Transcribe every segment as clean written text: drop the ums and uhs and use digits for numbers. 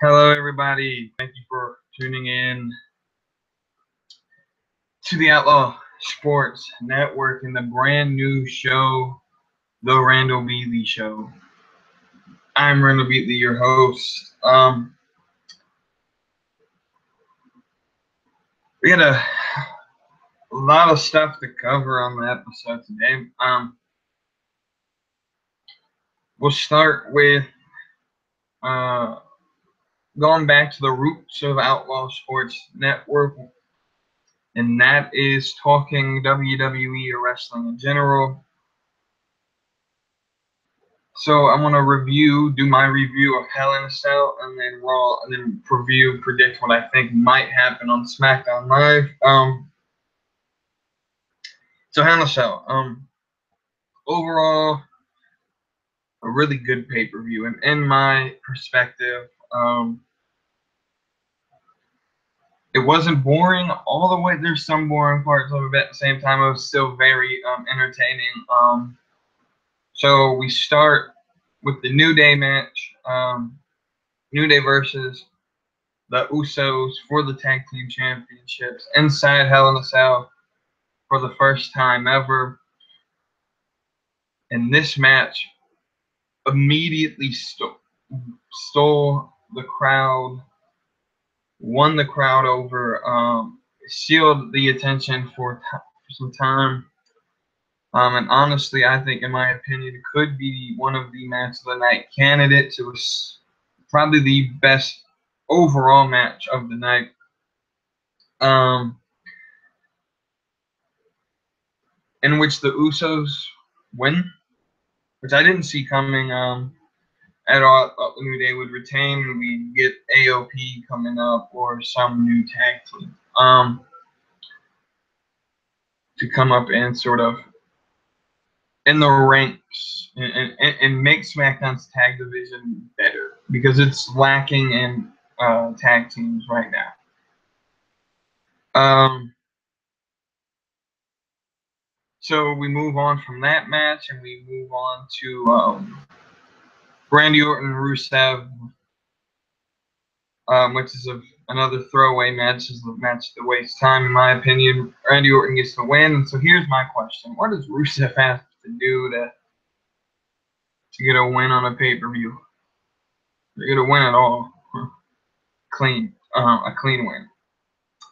Hello, everybody. Thank you for tuning in to the Outlaw Sports Network and the brand new show, The Randall Beatley Show. I'm Randall Beatley, your host. We had a lot of stuff to cover on the episode today. We'll start with going back to the roots of Outlaw Sports Network, and that is talking WWE or wrestling in general. So I'm gonna do my review of Hell in a Cell, and then Raw, and then predict what I think might happen on SmackDown Live. So Hell in a Cell. Overall, a really good pay-per-view, and in my perspective, it wasn't boring all the way. There's some boring parts of it. At the same time, it was still very entertaining. So we start with the New Day match. New Day versus the Usos for the Tag Team Championships inside Hell in a Cell for the first time ever. And this match immediately stole the crowd, won the crowd over, sealed the attention for some time. And honestly, I think, in my opinion, it could be one of the match of the night candidates. It was probably the best overall match of the night. In which the Usos win, which I didn't see coming at all. The New Day would retain, and we get AOP coming up or some new tag team to come up and sort of in the ranks and make SmackDown's tag division better, because it's lacking in tag teams right now. So we move on from that match, and we move on to Randy Orton Rusev, which is another throwaway match. Is the match that wastes time, in my opinion. Randy Orton gets the win. And so here's my question: what does Rusev have to do to get a win on a pay-per-view? To get a win at all? A clean win.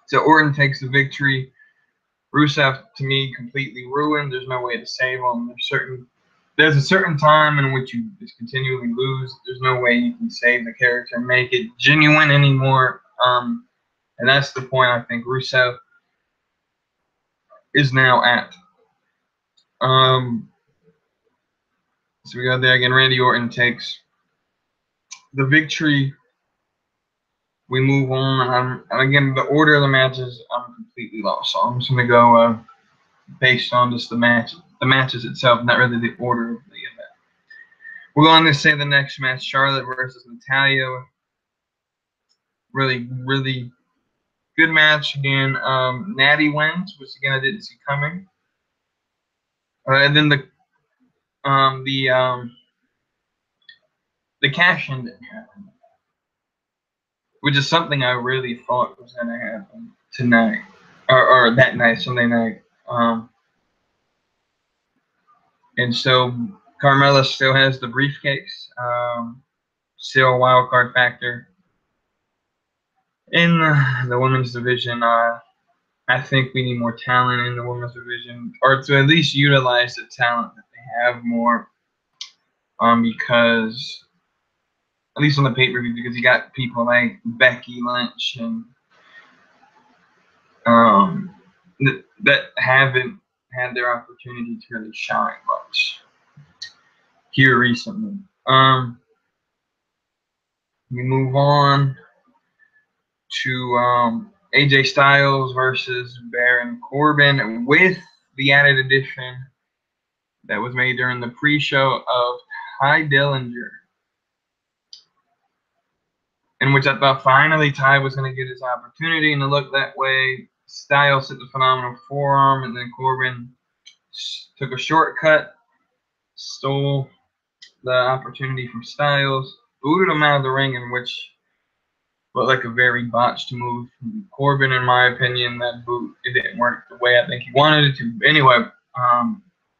So Orton takes the victory. Rusev, to me, completely ruined. There's no way to save him. There's a certain time in which you just continually lose. There's no way you can save the character and make it genuine anymore. And that's the point I think Rusev is now at. So we go there again. Randy Orton takes the victory. We move on. And again, the order of the matches, I'm completely lost. So I'm just going to go based on just the matches itself, not really the order of the event. We're going to say the next match, Charlotte versus Natalya. Really, really good match again. Natty wins, which again I didn't see coming. And then the cash-in didn't happen, which is something I really thought was going to happen tonight, or that night, Sunday night. And so Carmella still has the briefcase, still a wild card factor in the women's division. I think we need more talent in the women's division, or to at least utilize the talent that they have more. Because at least on the pay-per-view, because you got people like Becky Lynch and that haven't had their opportunity to really shine much here recently. We move on to AJ Styles versus Baron Corbin, with the added addition that was made during the pre-show of Ty Dillinger, in which I thought finally Ty was going to get his opportunity, and it looked that way. Styles hit the phenomenal forearm, and then Corbin took a shortcut, stole the opportunity from Styles, booted him out of the ring, in which looked like a very botched move from Corbin, in my opinion. That boot, it didn't work the way I think he wanted it to. Anyway,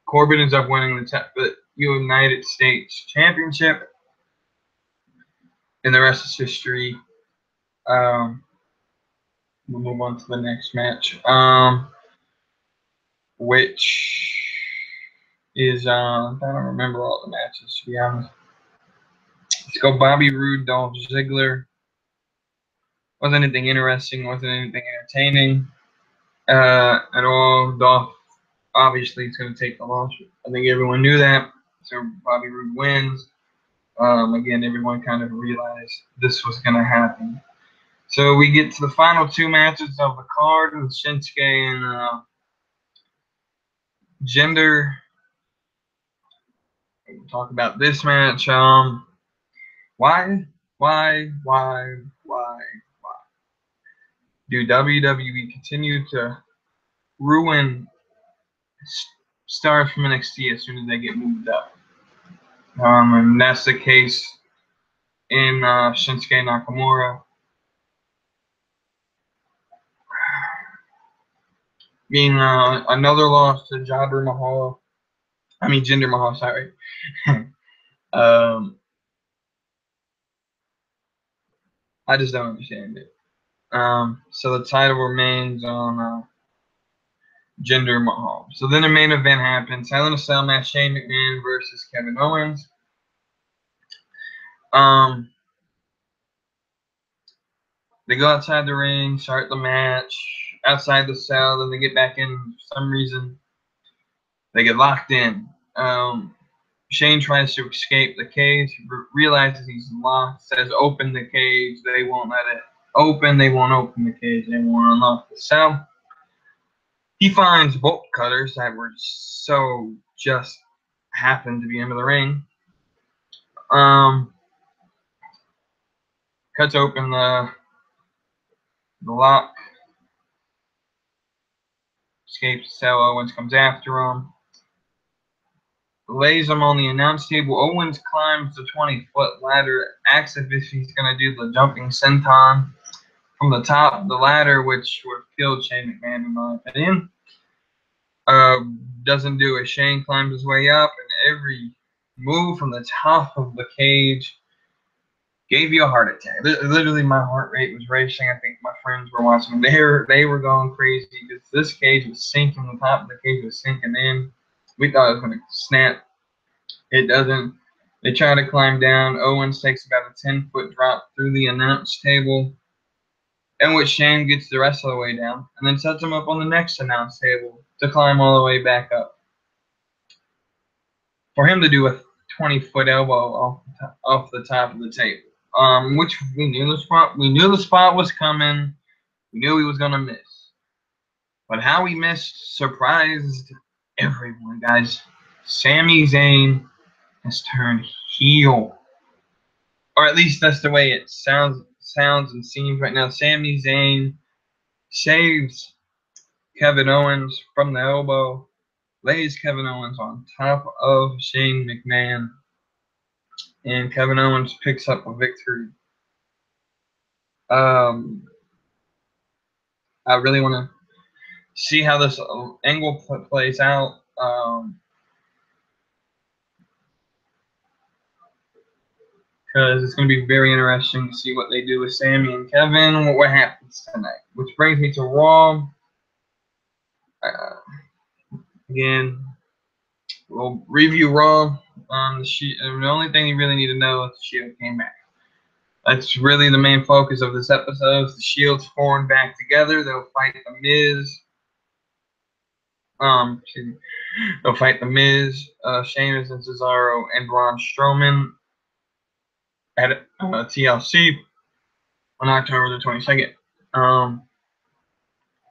Corbin ends up winning the United States Championship, and the rest is history. We'll move on to the next match, which is I don't remember all the matches, to be honest. Let's go Bobby Roode, Dolph Ziggler. Wasn't anything interesting, wasn't anything entertaining at all. Dolph obviously is going to take the loss. I think everyone knew that. So Bobby Roode wins. Again, everyone kind of realized this was going to happen. So we get to the final two matches of the card with Shinsuke and Jinder. We'll talk about this match. Why do WWE continue to ruin stars from NXT as soon as they get moved up? And that's the case in Shinsuke Nakamura. Being another loss to Jinder Mahal, sorry. I just don't understand it. So the title remains on Jinder Mahal. So then the main event happens. Hell in a Cell match, Shane McMahon versus Kevin Owens. They go outside the ring, start the match outside the cell, then they get back in for some reason. They get locked in. Shane tries to escape the cage, realizes he's locked, says open the cage. They won't let it open. They won't open the cage. They won't unlock the cell. He finds bolt cutters that were just happened to be into the ring. Cuts open the lock. Escapes the cell. Owens comes after him. Lays him on the announce table. Owens climbs the 20-foot ladder. Asks if he's going to do the jumping senton from the top of the ladder, which would have killed Shane McMahon, in my opinion. Doesn't do it. Shane climbs his way up, and every move from the top of the cage gave you a heart attack. Literally, my heart rate was racing. I think my friends were watching. They were going crazy because this cage was sinking. The top of the cage was sinking in. We thought it was going to snap. It doesn't. They try to climb down. Owens takes about a 10-foot drop through the announce table, in which Shane gets the rest of the way down, and then sets him up on the next announce table to climb all the way back up. For him to do a 20-foot elbow off the top of the table, which we knew the spot was coming. We knew he was gonna miss, but how he missed surprised everyone, guys. Sami Zayn has turned heel, or at least that's the way it sounds and seems right now. Sami Zayn saves Kevin Owens from the elbow, lays Kevin Owens on top of Shane McMahon, and Kevin Owens picks up a victory. I really want to see how this angle plays out. Because it's going to be very interesting to see what they do with Sami and Kevin, what happens tonight. Which brings me to Raw. Again, we'll review Raw. The only thing you really need to know is the Shield came back. That's really the main focus of this episode. The Shield's formed back together. They'll fight the Miz. They'll fight the Miz, Sheamus and Cesaro, and Braun Strowman at TLC on October the 22nd.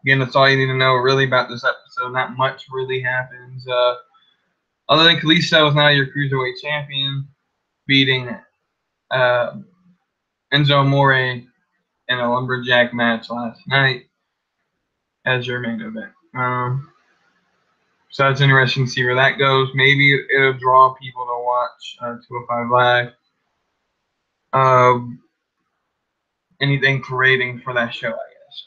Again, that's all you need to know really about this episode. Not much really happens. Other than Kalisto is now your Cruiserweight Champion, beating Enzo Amore in a lumberjack match last night as your main event. So it's interesting to see where that goes. Maybe it'll draw people to watch 205 Live. anything for rating for that show, I guess.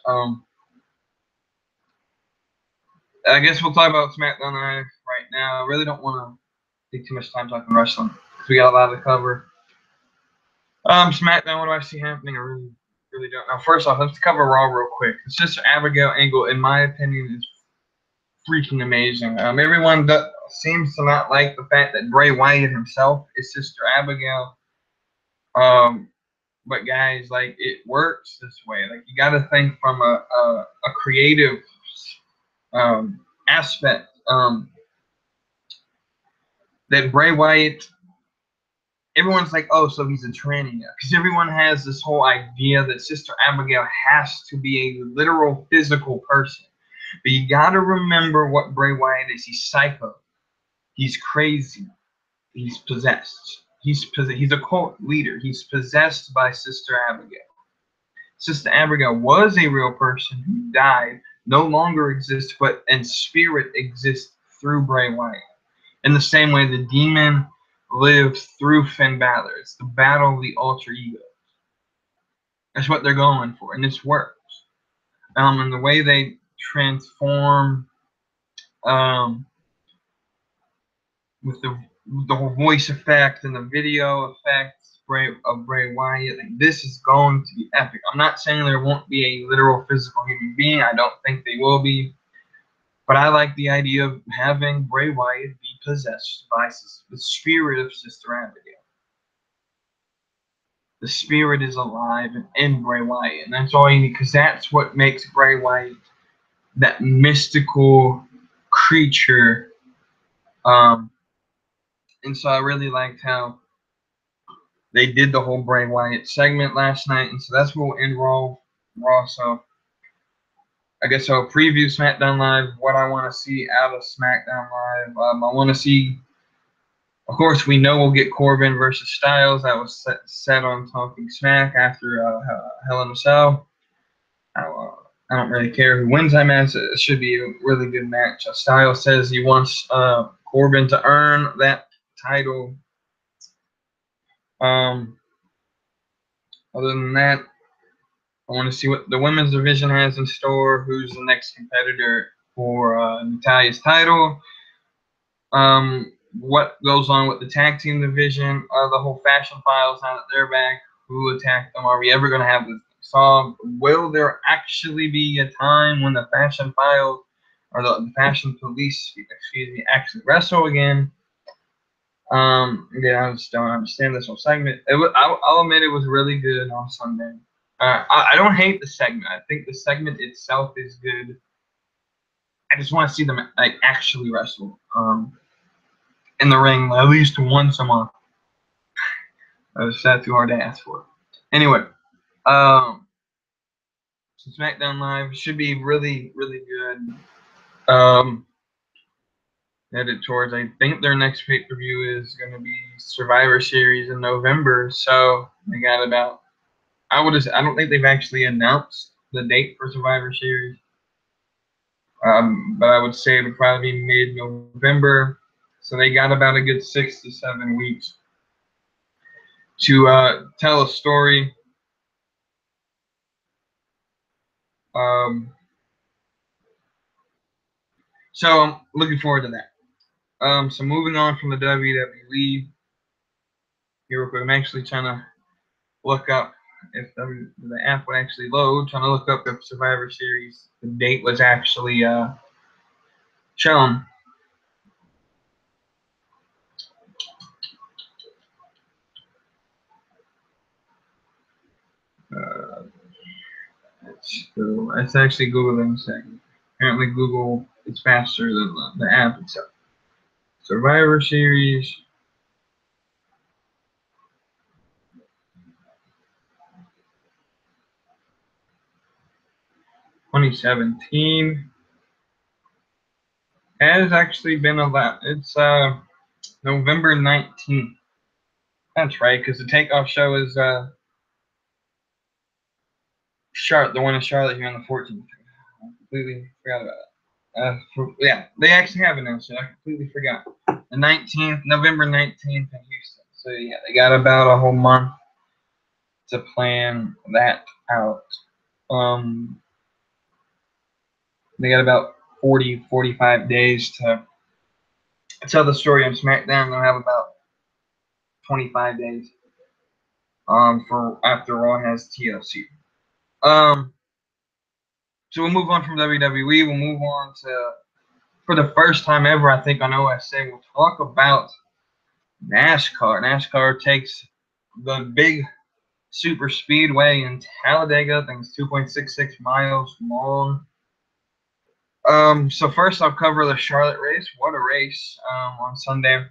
I guess we'll talk about SmackDown Live right now. I really don't want to take too much time talking wrestling because we got a lot to cover. SmackDown, what do I see happening? I really don't know. First off, let's cover Raw real quick. The Sister Abigail angle, in my opinion, is freaking amazing. Everyone seems to not like the fact that Bray Wyatt himself is Sister Abigail. But guys, like, it works this way. Like, you got to think from a creative aspect. That Bray Wyatt, everyone's like, oh, so he's a tranny now. Because everyone has this whole idea that Sister Abigail has to be a literal physical person. But you got to remember what Bray Wyatt is. He's psycho. He's crazy. He's possessed. He's a cult leader. He's possessed by Sister Abigail. Sister Abigail was a real person who died, no longer exists, but in spirit exists through Bray Wyatt. In the same way the demon lived through Finn Balor. It's the battle of the alter ego. That's what they're going for, and this works. And the way they transform with the whole voice effect and the video effects of Bray Wyatt, like, this is going to be epic. I'm not saying there won't be a literal physical human being. I don't think they will be. But I like the idea of having Bray Wyatt be possessed by the spirit of Sister Abigail. The spirit is alive in Bray Wyatt, and that's all you need, because that's what makes Bray Wyatt that mystical creature. And so I really liked how they did the whole Bray Wyatt segment last night, and so that's what we'll end Raw. So I guess I'll preview SmackDown Live, what I want to see out of SmackDown Live. I want to see, of course, we know we'll get Corbin versus Styles. That was set on Talking Smack after Hell in a Cell. I don't really care who wins that match. It should be a really good match. Styles says he wants Corbin to earn that title. Other than that, I want to see what the women's division has in store. Who's the next competitor for Natalia's title? What goes on with the tag team division? The whole Fashion Files, now that they're back, who attacked them? Are we ever going to have this solved? Will there actually be a time when the Fashion Files or the Fashion Police, excuse me, actually wrestle again? Yeah, I just don't understand this whole segment. I'll admit it was really good on Sunday. I don't hate the segment. I think the segment itself is good. I just want to see them like actually wrestle in the ring at least once a month. That's too hard to ask for. Anyway, so SmackDown Live should be really, really good. Headed towards, I think their next pay-per-view is going to be Survivor Series in November. So they got about, I don't think they've actually announced the date for Survivor Series. But I would say it would probably be mid-November. So they got about a good 6 to 7 weeks to tell a story. So I'm looking forward to that. So moving on from the WWE, here real quick, I'm actually trying to look up if the app would actually load. Trying to look up if Survivor Series, the date was actually shown. It's actually Googling a second. Apparently Google is faster than the app itself. Survivor Series. (2017) has actually been it's November 19th. That's right, because the takeoff show is Charlotte, the one in Charlotte here on the 14th. I completely forgot about it. Yeah, they actually have announced it. I completely forgot. The 19th, November 19th in Houston. So yeah, they got about a whole month to plan that out. They got about 45 days to tell the story on SmackDown. They'll have about 25 days for after Raw has TLC. So we'll move on from WWE. We'll move on to, for the first time ever, I think, on OSN, we'll talk about NASCAR. NASCAR takes the big super speedway in Talladega. I think it's 2.66 miles long. So first I'll cover the Charlotte race. What a race on Sunday.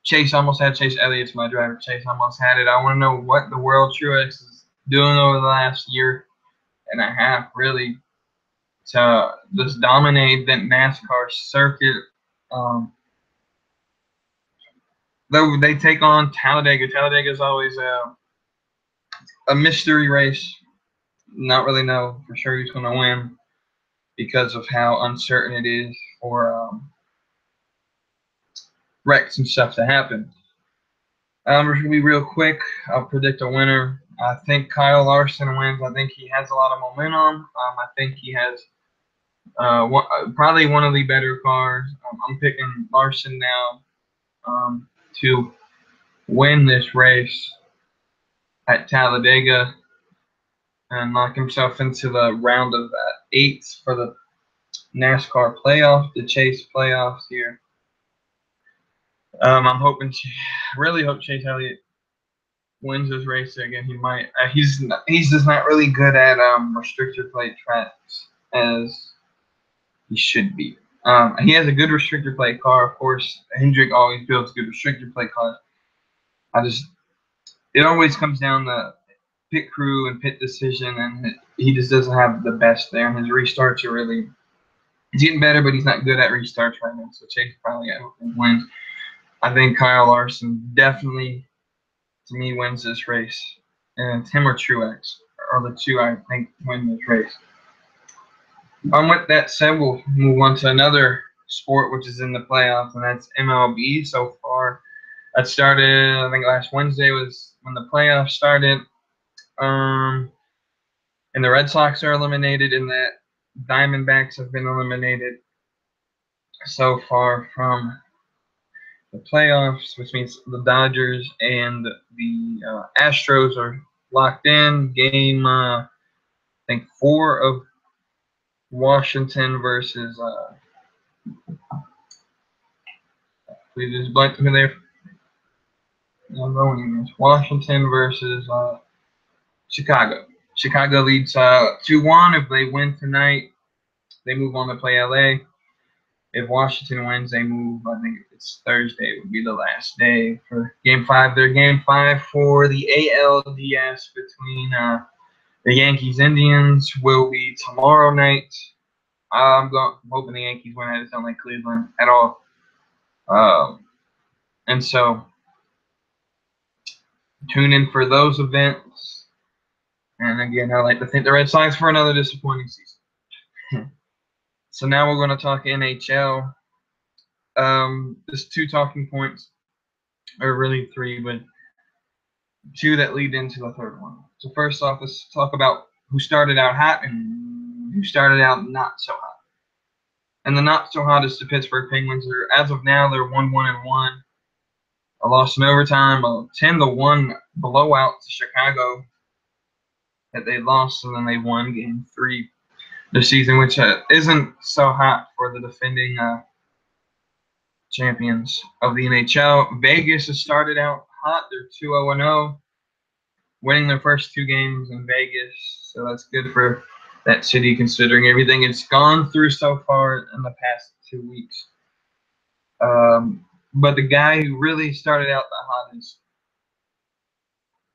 Chase Elliott's my driver. Chase almost had it. I want to know what the World Truex is doing over the last year and a half, really, to just dominate that NASCAR circuit. They take on Talladega. Talladega is always a mystery race. Not really know for sure who's going to win because of how uncertain it is for wrecks and stuff to happen. We're going to be real quick. I'll predict a winner. I think Kyle Larson wins. I think he has a lot of momentum. I think he has probably one of the better cars. I'm picking Larson now to win this race at Talladega and knock himself into the round of 8 for the NASCAR playoff, the Chase playoffs here. I'm hoping, really hope Chase Elliott wins this race again. He might. He's just not really good at restrictor plate tracks as he should be. He has a good restrictor plate car, of course. Hendrick always builds good restrictor plate cars. It always comes down to pit crew and pit decision, and he just doesn't have the best there. And his restarts are really, he's getting better, but he's not good at restarts right now. So Chase probably wins. I think Kyle Larson definitely, to me, wins this race. And Tim or Truex are the two I think win this race. With that said, we'll move on to another sport which is in the playoffs, and that's MLB so far. That started, I think last Wednesday was when the playoffs started. And the Red Sox are eliminated, and the Diamondbacks have been eliminated so far from the playoffs, which means the Dodgers and the Astros are locked in. Game, I think, 4 of Washington versus, we just blanked me there. Washington versus Chicago. Chicago leads 2-1. If they win tonight, they move on to play LA. If Washington wins, they move. I think it's Thursday would be the last day for Game 5. Their Game 5 for the ALDS between the Yankees-Indians will be tomorrow night. I'm hoping the Yankees win. I just don't like Cleveland at all. And so tune in for those events. And again, I like to thank the Red Sox for another disappointing season. So now we're going to talk NHL. There's 2 talking points, or really 3, but 2 that lead into the third one. So first off, let's talk about who started out hot and who started out not so hot. And the not so hot is the Pittsburgh Penguins. As of now, they're 1-1-1. A loss in overtime, a 10-1 blowout to Chicago that they lost, and then they won Game 3 this season, which isn't so hot for the defending champions of the NHL. Vegas has started out hot. They're 2-0-0, winning their first 2 games in Vegas. So that's good for that city considering everything it's gone through so far in the past 2 weeks. But the guy who really started out the hottest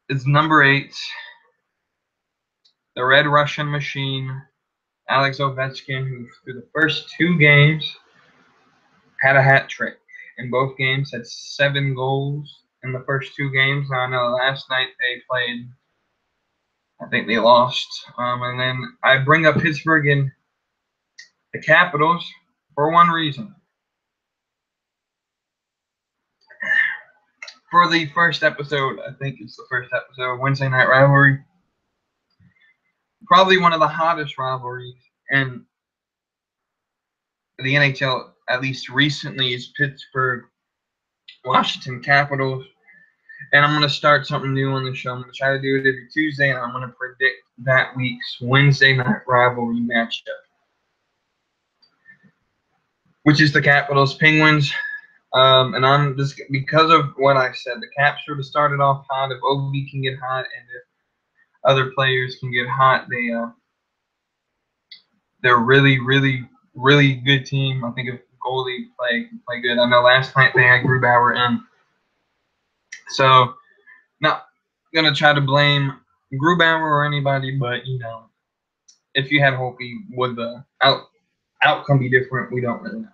is number 8, the Red Russian Machine, Alex Ovechkin, who through the first 2 games had a hat trick. In both games, had 7 goals in the first 2 games. Now, I know last night they played, I think they lost. And then I bring up Pittsburgh and the Capitals for one reason. for the first episode, I think it's the first episode, Wednesday Night Rivalry. Probably one of the hottest rivalries in the NHL, at least recently, is Pittsburgh Washington Capitals. And I'm going to start something new on the show. I'm going to try to do it every Tuesday, and I'm going to predict that week's Wednesday Night Rivalry matchup, which is the Capitals Penguins. And I'm just, because of what I said, the Caps sort of started off hot. If Ovi can get hot, and if other players can get hot, they're really, really, really good team. I think if goalie can play good. I know last night they had Grubauer in, so not gonna try to blame Grubauer or anybody, but if you had Holtby, would the outcome be different? We don't really know.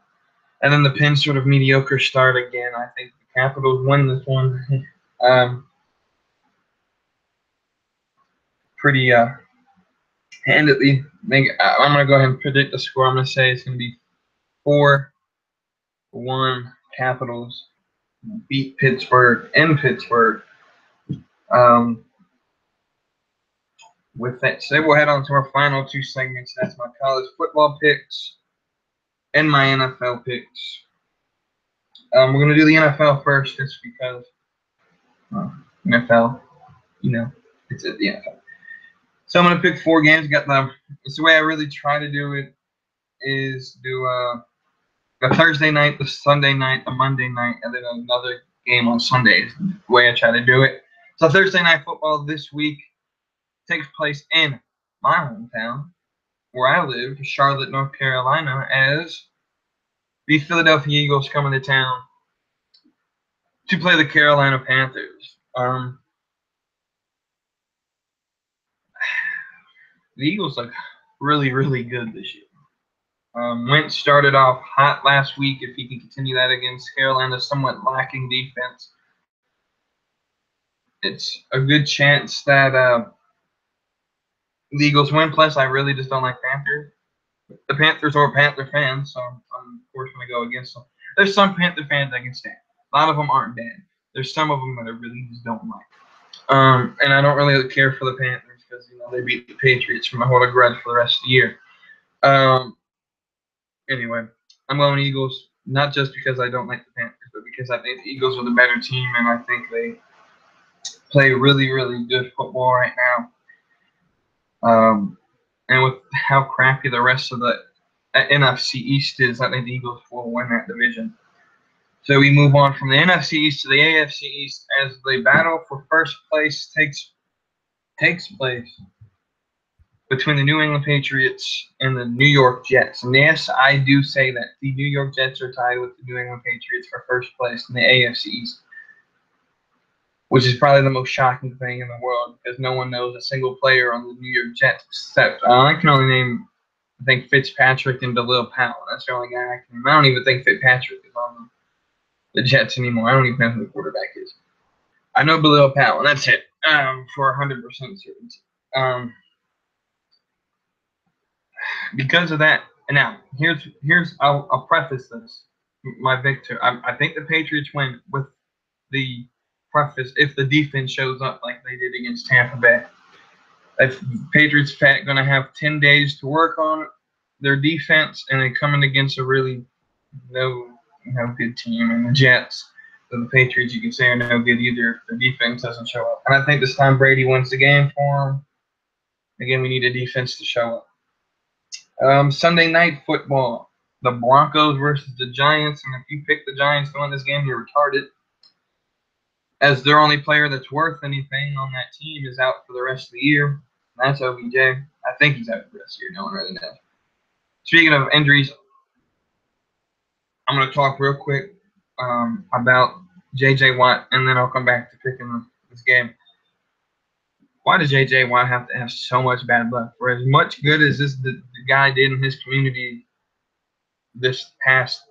And then the Pens sort of mediocre start again. I think the Capitals win this one. Pretty handedly. I'm going to go ahead and predict the score. I'm going to say it's going to be 4-1 Capitals. Beat Pittsburgh in Pittsburgh. With that said, we'll head on to our final two segments. That's my college football picks and my NFL picks. We're going to do the NFL first just because NFL, it's at the NFL. So I'm going to pick 4 games. It's the way I really try to do it is do a Thursday night, the Sunday night, the Monday night, and then another game on Sundays. The way I try to do it. So Thursday night football this week takes place in my hometown, where I live, Charlotte, North Carolina, as the Philadelphia Eagles come into town to play the Carolina Panthers. The Eagles look really, really good this year. Wentz started off hot last week. If he can continue that against Carolina's somewhat lacking defense, it's a good chance that the Eagles win. Plus, I really just don't like Panthers. The Panthers are Panther fans, so I'm of course going to go against them. There's some Panther fans I can stand. A lot of them aren't bad. There's some of them that I really just don't like. And I don't really care for the Panthers because they beat the Patriots from a hold a grudge for the rest of the year. Anyway, I'm going Eagles, not just because I don't like the Panthers, but because I think the Eagles are the better team, and I think they play really, really good football right now. And with how crappy the rest of the NFC East is, I think the Eagles will win that division. So we move on from the NFC East to the AFC East as the battle for first place takes place between the New England Patriots and the New York Jets. And yes, I do say that the New York Jets are tied with the New England Patriots for first place in the AFC East, which is probably the most shocking thing in the world because no one knows a single player on the New York Jets except I can only name, I think, Fitzpatrick and DeLille Powell. That's the only guy I can name. I don't even think Fitzpatrick is on the Jets anymore. I don't even know who the quarterback is. I know DeLille Powell, and that's it for 100% certainty. Because of that, and now here's I'll preface this. My victor. I think the Patriots win with the preface if the defense shows up like they did against Tampa Bay. If Patriots going to have 10 days to work on their defense, and they coming against a really no good team, and the Jets. So the Patriots, you can say, are no good either if the defense doesn't show up. And I think this time Brady wins the game for them. Again, we need a defense to show up. Sunday night football, the Broncos versus the Giants. And if you pick the Giants to win this game, you're retarded. As their only player that's worth anything on that team is out for the rest of the year. That's OBJ. I think he's out for the rest of the year. No one really knows. Speaking of injuries, I'm going to talk real quick about J.J. Watt, and then I'll come back to picking this game. Why does J.J. Watt have to have so much bad luck? For as much good as the guy did in his community this past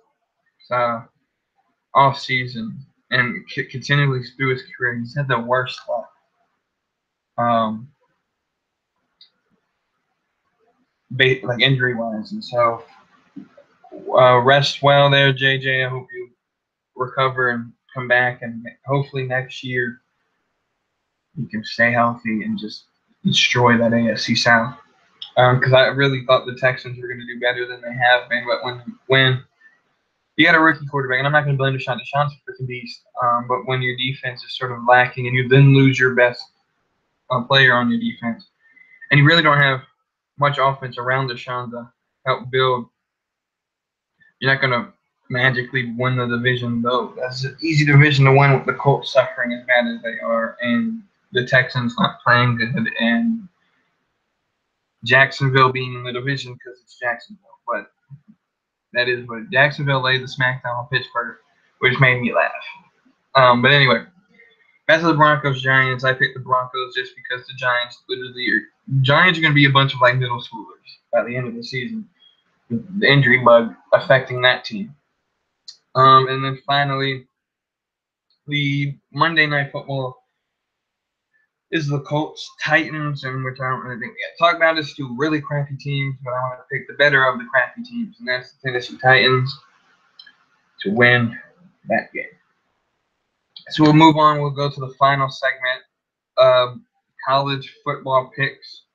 off season and continually through his career, he's had the worst luck. Like injury-wise, and so rest well there, JJ. I hope you recover and come back, and hopefully next year he can stay healthy and just destroy that AFC South. Because I really thought the Texans were going to do better than they have been. But when you got a rookie quarterback, and I'm not going to blame Deshaun. Deshaun's a freaking beast. But when your defense is sort of lacking, and you then lose your best player on your defense, and you really don't have much offense around Deshaun to help build, you're not going to magically win the division, though. That's an easy division to win with the Colts suffering as bad as they are, and the Texans not playing good, and Jacksonville being in the division because it's Jacksonville. But that is what Jacksonville laid the smackdown on Pittsburgh, which made me laugh. But anyway, back to the Broncos-Giants. I picked the Broncos just because the Giants are going to be a bunch of like middle schoolers by the end of the season. The injury bug affecting that team. And then finally, the Monday Night Football is the Colts-Titans, and which I don't really think we got to talk about. It's two really crappy teams, but I want to pick the better of the crappy teams, and that's the Tennessee Titans to win that game. So we'll move on. We'll go to the final segment of college football picks.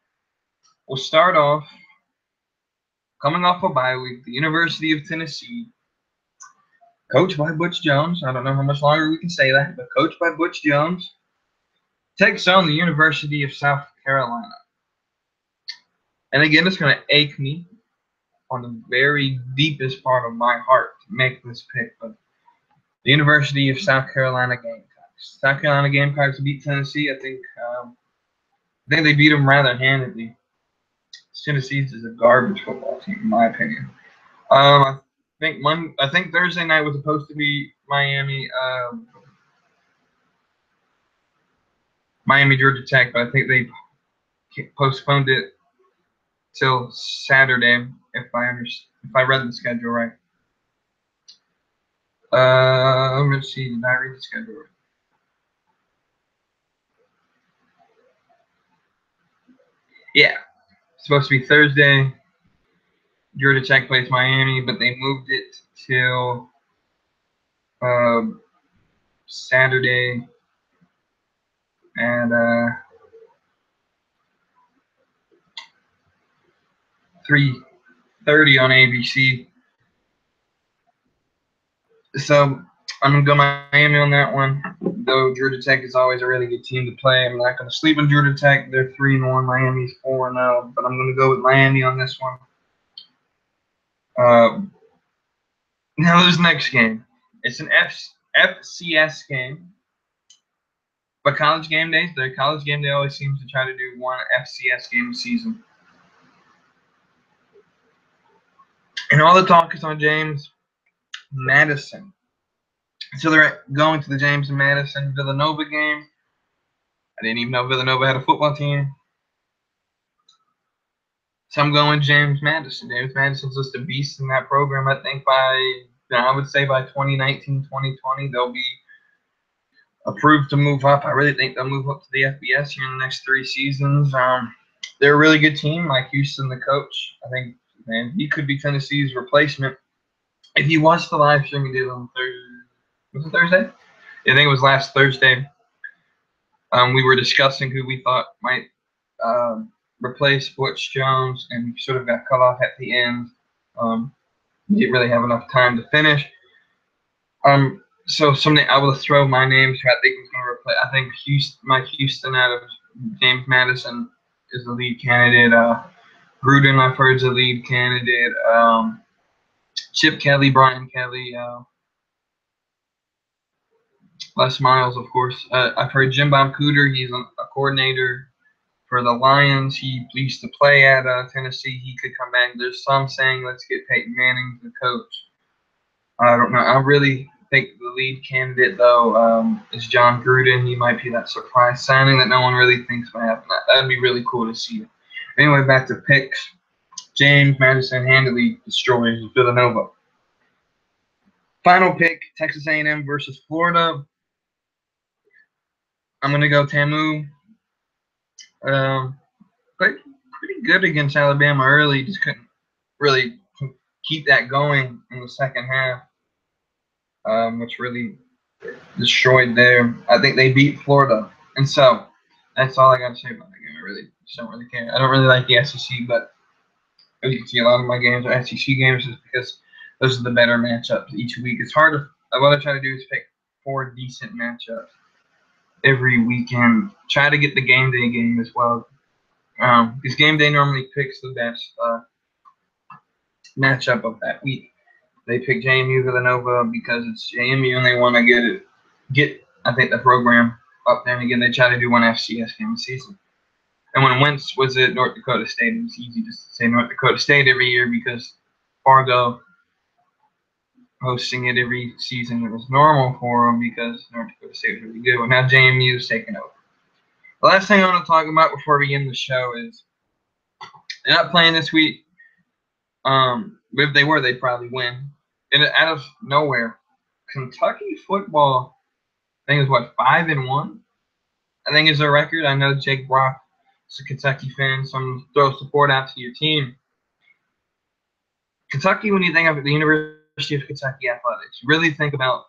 We'll start off coming off a bye week, the University of Tennessee, coached by Butch Jones. I don't know how much longer we can say that, but coached by Butch Jones, takes on the University of South Carolina. And again, it's going to ache me on the very deepest part of my heart to make this pick, but the University of South Carolina Gamecocks. South Carolina Gamecocks beat Tennessee. I think they beat them rather handedly. Tennessee's is a garbage football team, in my opinion. I think Thursday night was supposed to be Miami Georgia Tech, but I think they postponed it till Saturday, if I read the schedule right. Let's see, did I read the schedule right? Yeah, it's supposed to be Thursday. Georgia Tech plays Miami, but they moved it till Saturday and 3:30 on ABC. So I'm going to go Miami on that one, though Georgia Tech is always a really good team to play. I'm not going to sleep on Georgia Tech. They're 3-1. Miami's 4-0, but I'm going to go with Miami on this one. Now this next game. It's an FCS game. But college game day always seems to try to do one FCS game a season. And all the talk is on James Madison. So they're going to the James Madison Villanova game. I didn't even know Villanova had a football team. So I'm going James Madison. James Madison's just a beast in that program. I think I would say by 2019, 2020, they'll be approved to move up. I really think they'll move up to the FBS here in the next 3 seasons. They're a really good team. Mike Houston, the coach, I think, man, he could be Tennessee's replacement. If you watched the live stream he did on Thursday, was it Thursday? I think it was last Thursday. We were discussing who we thought might replace Butch Jones, and we sort of got cut off at the end. We didn't really have enough time to finish. So someday I will throw my name to I think he's going to replace. I think Mike Houston out of James Madison is the lead candidate. Gruden, I've heard, is the lead candidate. Chip Kelly, Brian Kelly, Les Miles, of course. I've heard Jim Bob Cooter. He's a coordinator for the Lions. He used to play at Tennessee. He could come back. There's some saying let's get Peyton Manning the coach. I don't know. I really think the lead candidate, though, is John Gruden. He might be that surprise signing that no one really thinks might happen. That'd be really cool to see. Anyway, back to picks. James Madison handily destroys Villanova. Final pick, Texas A&M versus Florida. I'm going to go Tamu. Played pretty good against Alabama early. Just couldn't really keep that going in the second half, which really destroyed there. I think they beat Florida, and so that's all I got to say about that game. I really just don't really care. I don't really like the SEC, but as you can see, a lot of my games are SEC games just because those are the better matchups each week. It's hard to. What I try to do is pick 4 decent matchups every weekend. Try to get the game day game as well, because game day normally picks the best matchup of that week. They pick JMU Villanova because it's JMU and they want to get I think the program up there. And again, they try to do one FCS game a season. And when Wentz was at North Dakota State, it was easy just to say North Dakota State every year because Fargo hosting it every season. It was normal for them because North Dakota State was really good. But now JMU is taking over. The last thing I want to talk about before we end the show is they're not playing this week. If they were, they'd probably win. And out of nowhere, Kentucky football, I think is what, 5-1? I think is their record. I know Jake Brock is a Kentucky fan, so I'm going to throw support out to your team. Kentucky, when you think of the University of Kentucky athletics, really think about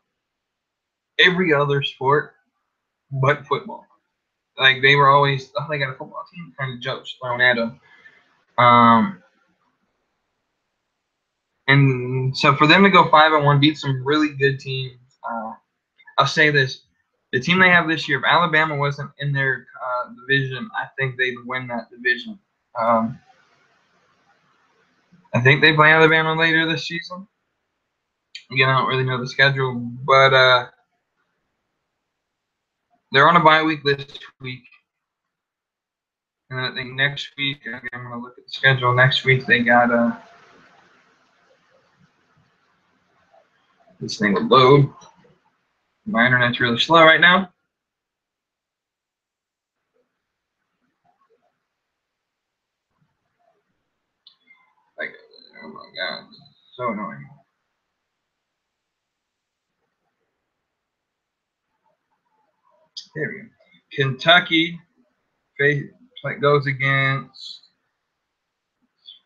every other sport but football. Like, they were always, oh, they got a football team, kind of jokes thrown at them. And so for them to go 5-1, beat some really good teams, I'll say this. The team they have this year, if Alabama wasn't in their division, I think they'd win that division. I think they play Alabama later this season. Again, I don't really know the schedule, but they're on a bye week this week. And I think next week, I'm going to look at the schedule. Next week, they got this thing will load. My internet's really slow right now. Like, oh my God, so annoying. There we go. Kentucky goes against.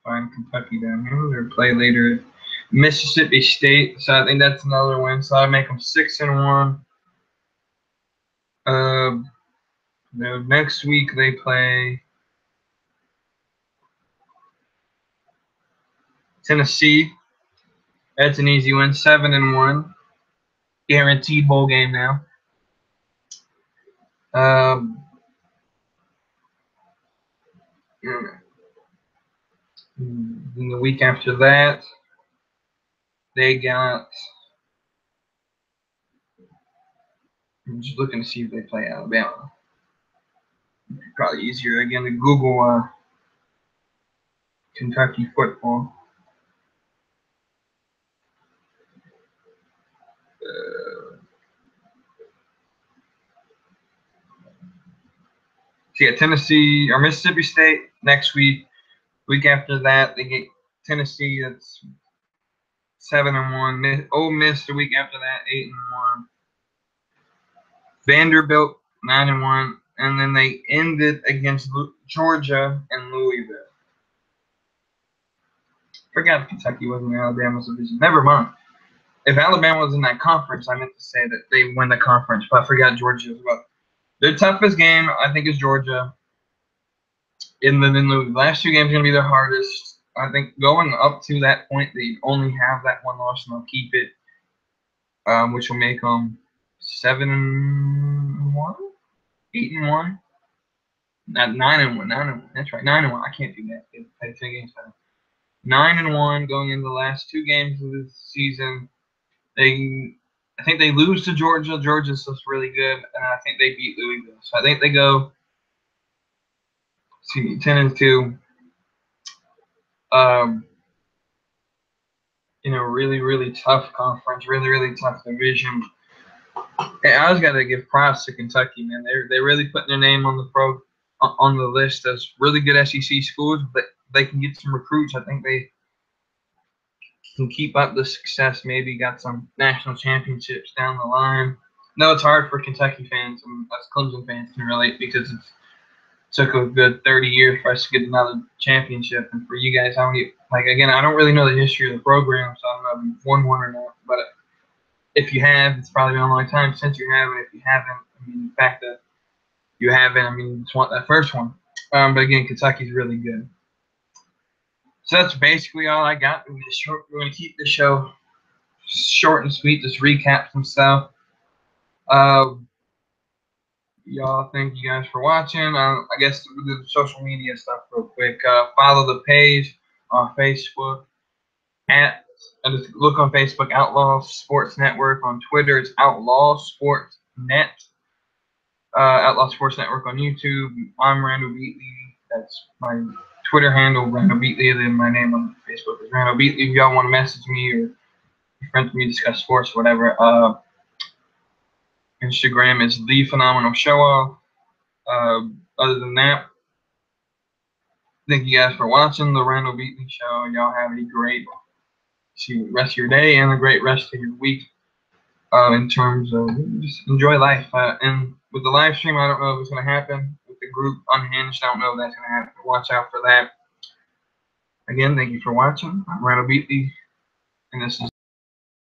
Find Kentucky down here. They're play later. Mississippi State. So I think that's another win. So I make them 6-1. Next week they play Tennessee. That's an easy win. 7-1. Guaranteed bowl game now. In the week after that, they got. I'm just looking to see if they play Alabama. Probably easier again to Google Kentucky football. So yeah, Tennessee or Mississippi State next week. Week after that, they get Tennessee. That's 7-1. Ole Miss the week after that, 8-1. Vanderbilt 9-1, and then they ended against Georgia and Louisville. Forgot Kentucky wasn't in Alabama's division. Never mind. If Alabama was in that conference, I meant to say that they win the conference, but I forgot Georgia as well. Their toughest game, I think, is Georgia. And then the last 2 games are going to be their hardest. I think going up to that point, they only have that one loss, and they'll keep it, which will make them 7-1, 8-1, not 9-1, 9-1. That's right, 9-1. I can't do that. They play 10 games better. 9-1 going into the last 2 games of the season. I think they lose to Georgia. Georgia's just really good, and I think they beat Louisville. So I think they go 10-2. Really, really tough conference, really, really tough division. And I always got to give props to Kentucky, man. They're really putting their name on the list as really good SEC schools, but they can get some recruits. I think they can keep up the success. Maybe got some national championships down the line. No, it's hard for Kentucky fans and us Clemson fans can relate because it took a good 30 years for us to get another championship. And for you guys, again, I don't really know the history of the program, so I don't know if you've won one or not. But if you have, it's probably been a long time since you have, and if you haven't, I mean, the fact that you haven't, I mean, it's that first one. But again, Kentucky's really good. So that's basically all I got. We're going to keep the show short and sweet, just recap some stuff. Y'all, thank you guys for watching. I guess we'll do the social media stuff real quick. Follow the page on Facebook just look on Facebook, Outlaw Sports Network. On Twitter, it's Outlaw Sports Net. Outlaw Sports Network on YouTube. I'm Randall Beatley. That's my Twitter handle, Randall Beatley. Then my name on Facebook is Randall Beatley. If y'all want to message me or friend me, discuss sports, whatever. Instagram is The Phenomenal Show Off. Other than that, thank you guys for watching the Randall Beatley Show. Y'all have a great rest of your day and a great rest of your week. In terms of just enjoy life. And with the live stream, I don't know if it's going to happen. With the group Unhinged, I don't know if that's going to happen. Watch out for that. Again, thank you for watching. I'm Randall Beatley, and this is